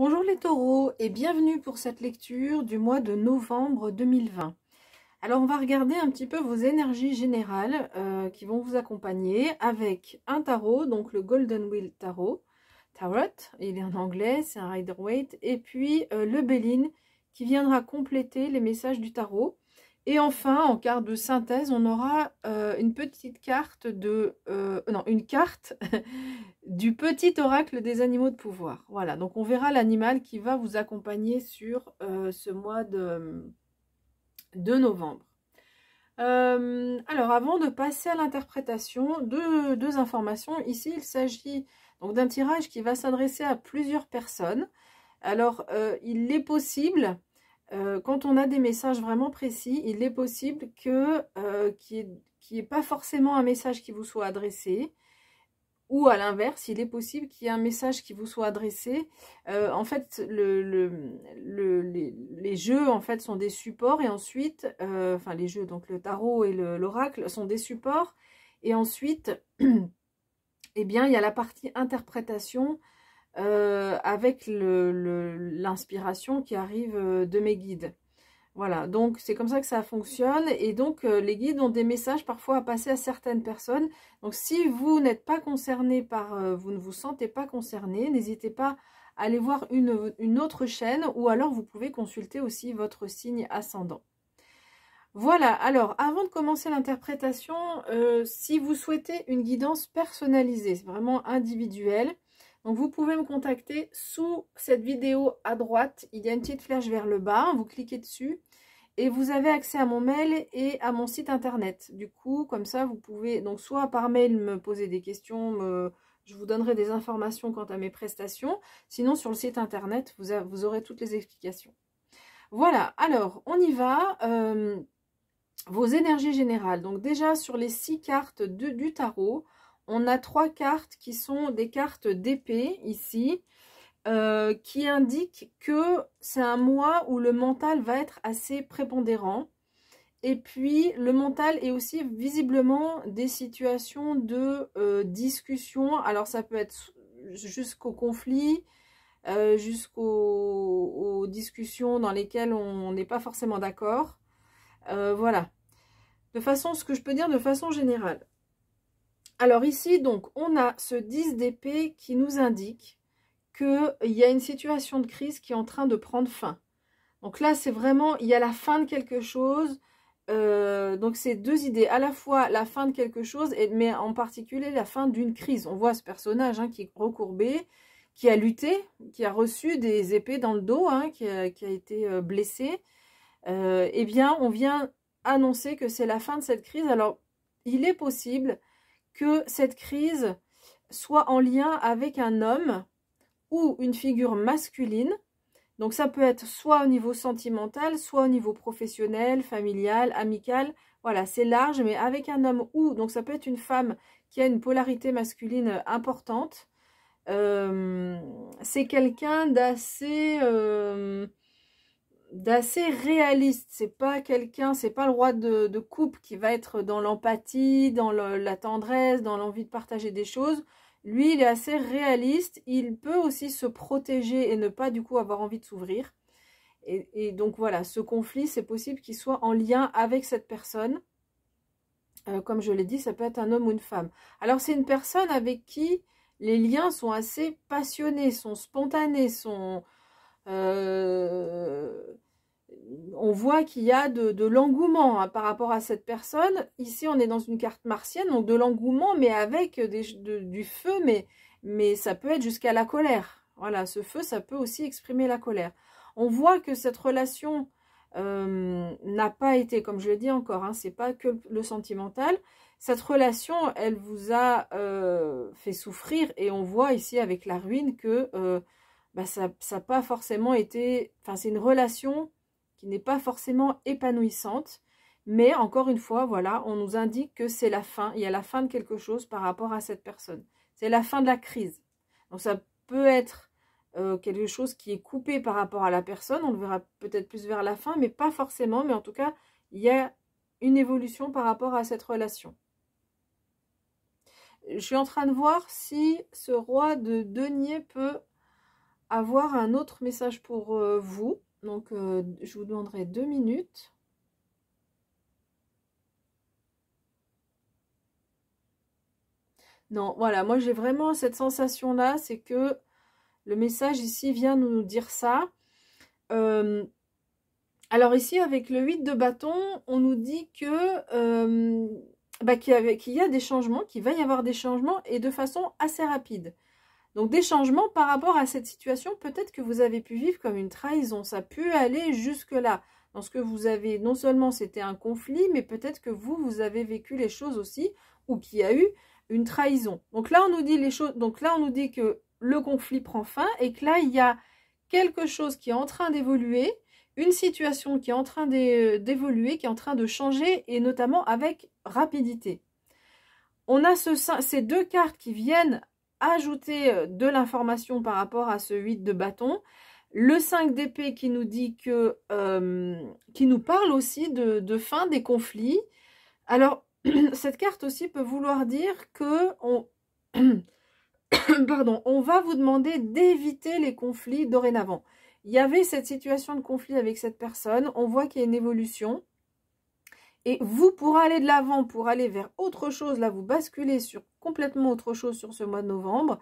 Bonjour les taureaux et bienvenue pour cette lecture du mois de novembre 2020. Alors on va regarder un petit peu vos énergies générales qui vont vous accompagner avec un tarot, donc le Golden Wheel Tarot, il est en anglais, c'est un Rider-Waite, et puis le Béline qui viendra compléter les messages du tarot. Et enfin, en carte de synthèse, on aura une petite carte une carte du petit oracle des animaux de pouvoir. Voilà, donc on verra l'animal qui va vous accompagner sur ce mois de novembre. Alors, avant de passer à l'interprétation, deux informations. Ici, il s'agit donc d'un tirage qui va s'adresser à plusieurs personnes. Alors, il est possible, quand on a des messages vraiment précis, il est possible qu'il n'y ait pas forcément un message qui vous soit adressé. Ou à l'inverse, il est possible qu'il y ait un message qui vous soit adressé. En fait, les jeux en fait sont des supports et ensuite, enfin les jeux, donc le tarot et l'oracle sont des supports. Et ensuite, eh bien, il y a la partie interprétation avec l'inspiration qui arrive de mes guides. Voilà, donc c'est comme ça que ça fonctionne. Et donc, les guides ont des messages parfois à passer à certaines personnes. Donc, si vous n'êtes pas concerné par, vous ne vous sentez pas concerné, n'hésitez pas à aller voir une autre chaîne ou alors vous pouvez consulter aussi votre signe ascendant. Voilà, alors avant de commencer l'interprétation, si vous souhaitez une guidance personnalisée, c'est vraiment individuel, donc vous pouvez me contacter sous cette vidéo à droite, il y a une petite flèche vers le bas, vous cliquez dessus et vous avez accès à mon mail et à mon site internet. Du coup, comme ça, vous pouvez donc soit par mail me poser des questions, je vous donnerai des informations quant à mes prestations, sinon sur le site internet, vous aurez toutes les explications. Voilà, alors on y va. Vos énergies générales. Donc déjà sur les 6 cartes du tarot, on a 3 cartes qui sont des cartes d'épée ici, qui indiquent que c'est un mois où le mental va être assez prépondérant. Et puis le mental est aussi visiblement des situations de discussion. Alors ça peut être jusqu'au conflit, jusqu'aux discussions dans lesquelles on n'est pas forcément d'accord. Voilà. De façon, ce que je peux dire de façon générale. Alors ici, donc, on a ce 10 d'épée qui nous indique qu'il y a une situation de crise qui est en train de prendre fin. Donc là, c'est vraiment, il y a la fin de quelque chose. Donc c'est deux idées, à la fois la fin de quelque chose, mais en particulier la fin d'une crise. On voit ce personnage qui est recourbé, qui a lutté, qui a reçu des épées dans le dos, qui a été blessé. Eh bien, on vient annoncer que c'est la fin de cette crise. Alors, il est possible que cette crise soit en lien avec un homme ou une figure masculine. Donc, ça peut être soit au niveau sentimental, soit au niveau professionnel, familial, amical. Voilà, c'est large, mais avec un homme ou, donc ça peut être une femme qui a une polarité masculine importante. C'est quelqu'un d'assez réaliste. C'est pas quelqu'un, c'est pas le roi de coupe qui va être dans l'empathie, dans la tendresse, dans l'envie de partager des choses. Lui, il est assez réaliste. Il peut aussi se protéger et ne pas du coup avoir envie de s'ouvrir. Et donc voilà, ce conflit, c'est possible qu'il soit en lien avec cette personne. Comme je l'ai dit, ça peut être un homme ou une femme. Alors c'est une personne avec qui les liens sont assez passionnés, sont spontanés, sont... on voit qu'il y a de l'engouement par rapport à cette personne. Ici, on est dans une carte martienne, donc de l'engouement, mais avec du feu, mais ça peut être jusqu'à la colère. Voilà, ce feu, ça peut aussi exprimer la colère. On voit que cette relation n'a pas été, comme je l'ai dit encore, c'est pas que le sentimental. Cette relation, elle vous a fait souffrir, et on voit ici avec la ruine que ça n'a pas forcément été... Enfin, c'est une relation qui n'est pas forcément épanouissante. Mais encore une fois, voilà, on nous indique que c'est la fin. Il y a la fin de quelque chose par rapport à cette personne. C'est la fin de la crise. Donc ça peut être quelque chose qui est coupé par rapport à la personne. On le verra peut-être plus vers la fin, mais pas forcément. Mais en tout cas, il y a une évolution par rapport à cette relation. Je suis en train de voir si ce roi de denier peut avoir un autre message pour vous. Donc, je vous demanderai 2 minutes. Non, voilà, moi j'ai vraiment cette sensation-là, c'est que le message ici vient nous dire ça. Alors ici, avec le 8 de bâton, on nous dit que qu'il y a des changements, qu'il va y avoir des changements et de façon assez rapide. Donc des changements par rapport à cette situation, peut-être que vous avez pu vivre comme une trahison. Ça a pu aller jusque-là. Dans ce que vous avez, non seulement c'était un conflit, mais peut-être que vous avez vécu les choses aussi, ou qu'il y a eu une trahison. Donc là, on nous dit les choses. Donc là, on nous dit que le conflit prend fin et que là, il y a quelque chose qui est en train d'évoluer, une situation qui est en train d'évoluer, qui est en train de changer, et notamment avec rapidité. On a ces 2 cartes qui viennent ajouter de l'information par rapport à ce 8 de bâton. Le 5 d'épée qui nous dit que, qui nous parle aussi de fin des conflits. Alors, cette carte aussi peut vouloir dire que pardon, on va vous demander d'éviter les conflits dorénavant. Il y avait cette situation de conflit avec cette personne, on voit qu'il y a une évolution. Et vous, pour aller de l'avant, pour aller vers autre chose, là vous basculez sur complètement autre chose sur ce mois de novembre,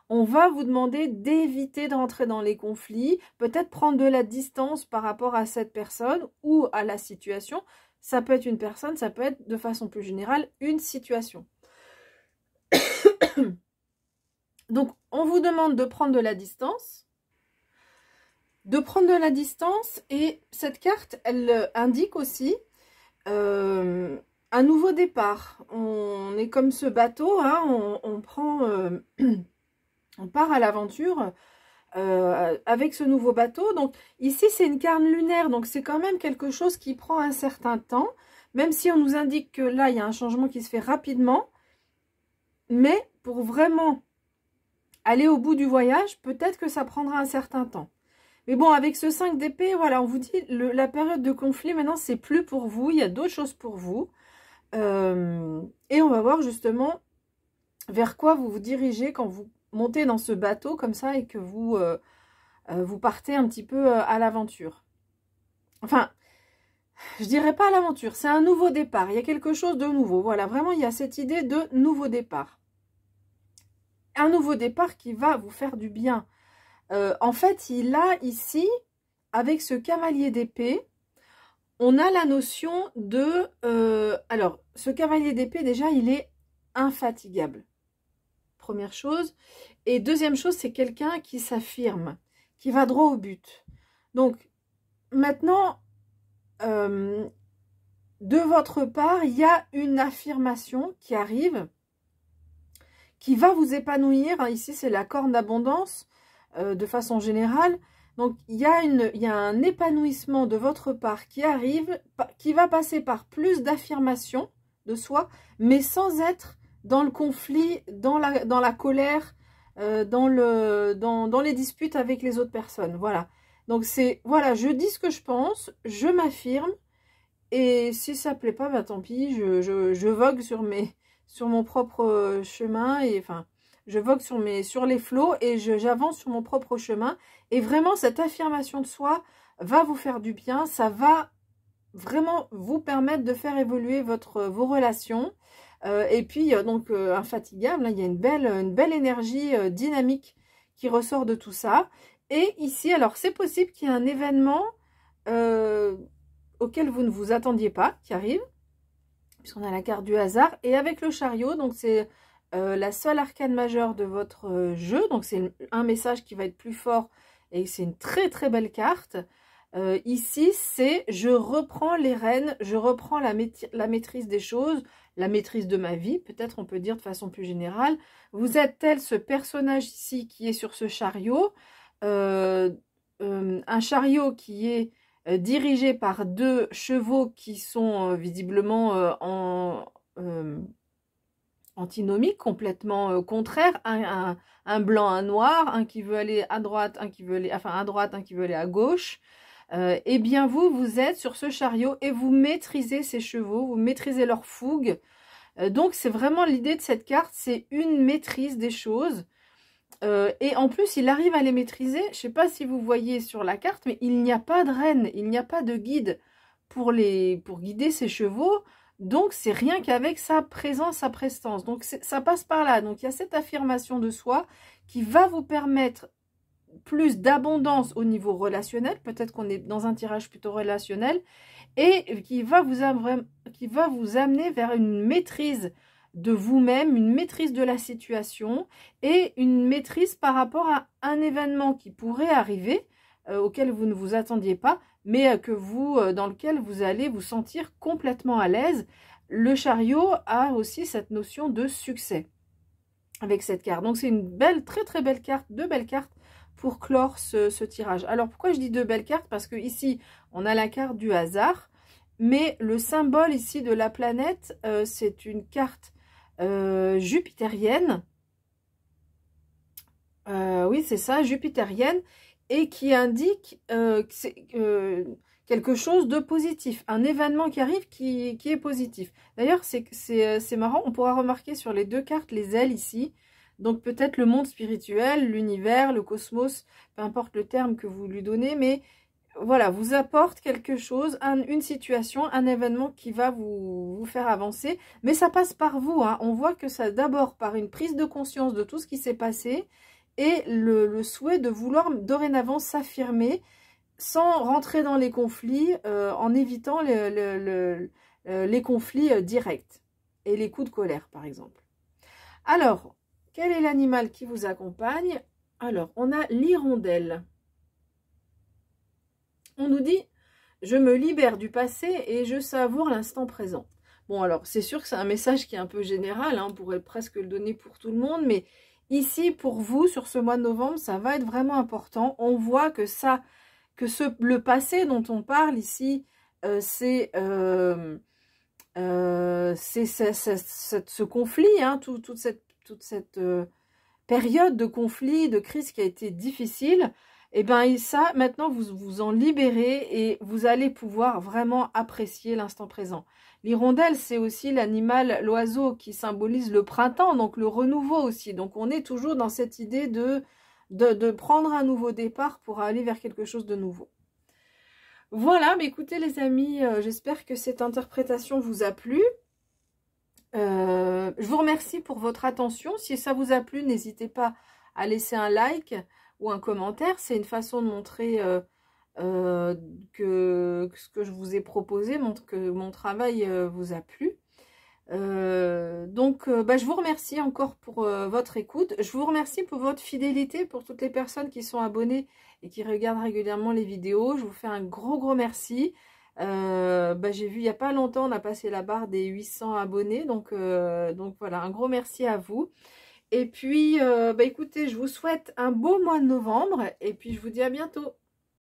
on va vous demander d'éviter de rentrer dans les conflits, peut-être prendre de la distance par rapport à cette personne ou à la situation. Ça peut être une personne, ça peut être de façon plus générale une situation. Donc, on vous demande de prendre de la distance. Et cette carte, elle indique aussi un nouveau départ. On est comme ce bateau, hein, on part à l'aventure avec ce nouveau bateau. Donc ici, c'est une carte lunaire, donc c'est quand même quelque chose qui prend un certain temps, même si on nous indique que là, il y a un changement qui se fait rapidement. Mais pour vraiment aller au bout du voyage, peut-être que ça prendra un certain temps. Mais bon, avec ce 5 d'épée, voilà, on vous dit, la période de conflit, maintenant, c'est plus pour vous. Il y a d'autres choses pour vous. Et on va voir justement vers quoi vous vous dirigez quand vous montez dans ce bateau comme ça et que vous, vous partez un petit peu à l'aventure. Enfin, je dirais pas à l'aventure, c'est un nouveau départ. Il y a quelque chose de nouveau. Voilà, vraiment, il y a cette idée de nouveau départ. Un nouveau départ qui va vous faire du bien. En fait, il a ici, avec ce cavalier d'épée, on a la notion de... alors, ce cavalier d'épée, déjà, il est infatigable. Première chose. Et deuxième chose, c'est quelqu'un qui s'affirme, qui va droit au but. Donc, maintenant, de votre part, il y a une affirmation qui arrive, qui va vous épanouir. Ici, c'est la corne d'abondance. De façon générale, donc il y a un épanouissement de votre part qui arrive, qui va passer par plus d'affirmation de soi, mais sans être dans le conflit, dans la colère, dans les disputes avec les autres personnes. Voilà. Donc c'est, voilà, je dis ce que je pense, je m'affirme, et si ça plaît pas, bah tant pis, je vogue sur mon propre chemin, et enfin... Je vogue sur les flots et j'avance sur mon propre chemin. Et vraiment, cette affirmation de soi va vous faire du bien. Ça va vraiment vous permettre de faire évoluer vos relations. Et puis, donc, infatigable, hein, il y a une belle énergie dynamique qui ressort de tout ça. Et ici, alors, c'est possible qu'il y ait un événement auquel vous ne vous attendiez pas, qui arrive. Puisqu'on a la carte du hasard. Et avec le chariot, donc c'est... la seule arcane majeure de votre jeu, donc c'est un message qui va être plus fort et c'est une très très belle carte. Ici, c'est je reprends les rênes, je reprends la maîtrise des choses, la maîtrise de ma vie, peut-être on peut dire de façon plus générale. Vous êtes tel ce personnage ici qui est sur ce chariot, un chariot qui est dirigé par 2 chevaux qui sont visiblement antinomiques, complètement contraires, un blanc, un noir, un qui veut aller à droite, un qui veut aller, enfin à droite, un qui veut aller à gauche. Eh bien vous êtes sur ce chariot et vous maîtrisez ces chevaux, vous maîtrisez leur fougue. Donc c'est vraiment l'idée de cette carte, c'est une maîtrise des choses. Et en plus, il arrive à les maîtriser. Je ne sais pas si vous voyez sur la carte, mais il n'y a pas de reine, il n'y a pas de guide pour guider ses chevaux. Donc, c'est rien qu'avec sa présence, sa prestance. Donc, ça passe par là. Donc, il y a cette affirmation de soi qui va vous permettre plus d'abondance au niveau relationnel. Peut-être qu'on est dans un tirage plutôt relationnel. Et qui va vous amener vers une maîtrise de vous-même, une maîtrise de la situation et une maîtrise par rapport à un événement qui pourrait arriver, auquel vous ne vous attendiez pas, mais dans lequel vous allez vous sentir complètement à l'aise. Le chariot a aussi cette notion de succès avec cette carte. Donc c'est une belle, très très belle carte, deux belles cartes pour clore ce tirage. Alors pourquoi je dis deux belles cartes? Parce que ici on a la carte du hasard, mais le symbole ici de la planète, c'est une carte jupitérienne. Oui, c'est ça, jupitérienne, et qui indique quelque chose de positif, un événement qui arrive qui est positif. D'ailleurs, c'est marrant, on pourra remarquer sur les deux cartes les ailes ici, donc peut-être le monde spirituel, l'univers, le cosmos, peu importe le terme que vous lui donnez, mais voilà, vous apporte quelque chose, une situation, un événement qui va vous faire avancer, mais ça passe par vous, hein. On voit que ça d'abord par une prise de conscience de tout ce qui s'est passé, et le souhait de vouloir dorénavant s'affirmer sans rentrer dans les conflits, en évitant les conflits directs et les coups de colère par exemple. Alors, quel est l'animal qui vous accompagne? Alors, on a l'hirondelle. On nous dit « Je me libère du passé et je savoure l'instant présent ». Bon, alors, c'est sûr que c'est un message qui est un peu général, hein, on pourrait presque le donner pour tout le monde, mais ici, pour vous, sur ce mois de novembre, ça va être vraiment important. On voit que le passé dont on parle ici, c'est ce conflit, hein, toute cette période de conflit, de crise qui a été difficile. Et bien ça, maintenant, vous vous en libérez et vous allez pouvoir vraiment apprécier l'instant présent. L'hirondelle, c'est aussi l'animal, l'oiseau qui symbolise le printemps, donc le renouveau aussi. Donc on est toujours dans cette idée de prendre un nouveau départ pour aller vers quelque chose de nouveau. Voilà, mais écoutez les amis, j'espère que cette interprétation vous a plu. Je vous remercie pour votre attention. Si ça vous a plu, n'hésitez pas à laisser un like ou un commentaire. C'est une façon de montrer que ce que je vous ai proposé montre que mon travail vous a plu. Je vous remercie encore pour votre écoute. Je vous remercie pour votre fidélité, pour toutes les personnes qui sont abonnées et qui regardent régulièrement les vidéos. Je vous fais un gros merci. J'ai vu il n'y a pas longtemps, on a passé la barre des 800 abonnés. Donc voilà, un gros merci à vous. Et puis, écoutez, je vous souhaite un beau mois de novembre. Et puis, je vous dis à bientôt.